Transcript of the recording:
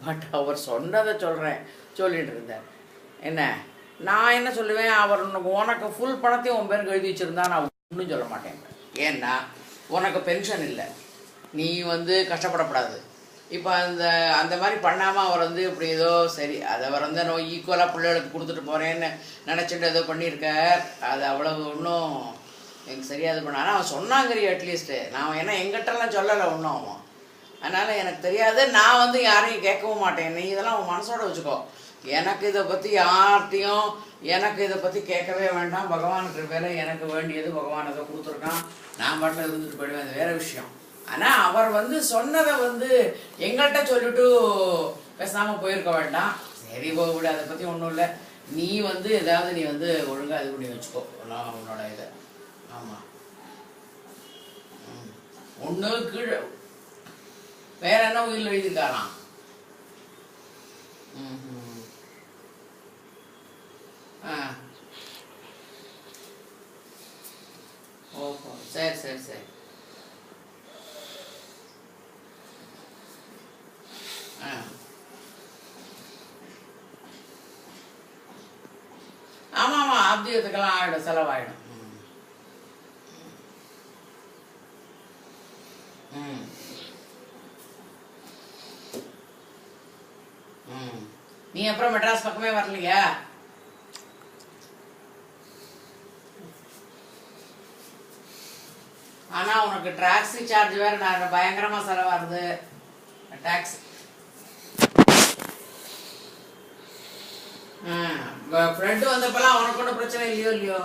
But அவர் சொன்னதை சொல்லிட்டு இருந்தார். என்ன நான் என்ன சொல்லுவேன், அவர் உனக்கு ஃபுல் பணத்தையும் உன் பேருக்கு எழுதி வச்சுருந்தா நான் ஒன்றும் சொல்ல மாட்டேன். ஏன்னா உனக்கு பென்ஷன் இல்லை, நீ கஷ்டப்படக்கூடாது. இப்போ அந்த மாதிரி பண்ணாமல் அவர் இப்படி ஏதோ சரி அதை அவர் ஈக்குவலாக பிள்ளைகளுக்கு கொடுத்துட்டு போகிறேன்னு நினச்சிட்டு ஏதோ பண்ணியிருக்கார். அது அவ்வளவு ஒன்றும் எனக்கு சரியாது பண்ண. ஆனால் அவன் சொன்னாங்கறி அட்லீஸ்ட்டு நான் ஏன்னா எங்கிட்டலாம் சொல்லலை ஒன்றும் அவன். அதனால் எனக்கு தெரியாது. நான் யாரையும் கேட்கவும் மாட்டேன். நீ இதெல்லாம் உன் மனசோட வச்சுக்கோ. எனக்கு இதை பற்றி யார்கிட்டையும் எனக்கு இதை பற்றி கேட்கவே வேண்டாம். பகவானுக்கு வேலை, எனக்கு வேண்டியது பகவான் அதை கொடுத்துருக்கான், நான் பாட்டில் இருந்துட்டு போயிடுவேன், அது வேறு விஷயம். ஆனால் அவர் சொன்னதை எங்கள்கிட்ட சொல்லிட்டு பேசாமல் போயிருக்க வேண்டாம். சரி போக விட, அதை பற்றி ஒன்றும் இல்லை. நீ ஏதாவது நீ ஒழுங்காக இது பண்ணி வச்சுக்கோ உன்னோட இதை. ஆமாம், ஒன்று கீழே வேற என்ன உயிரில் எழுதியிருக்காராம். ஓஹோ, சரி சரி சரி. ஆமாம் ஆமாம், ஆப்தியத்துக்கெல்லாம் ஆகிடும், செலவாயிடும். நீ அப்புறம் மெட்ராஸ் பக்கமே வரலையா? ஆனால் உனக்கு டாக்ஸி சார்ஜ் வேறு நான் பயங்கரமாக செலவாகுது. டாக்ஸி ஃப்ரெண்டு வந்தப்பெல்லாம் உனக்கு ஒன்றும் பிரச்சனை இல்லையோ?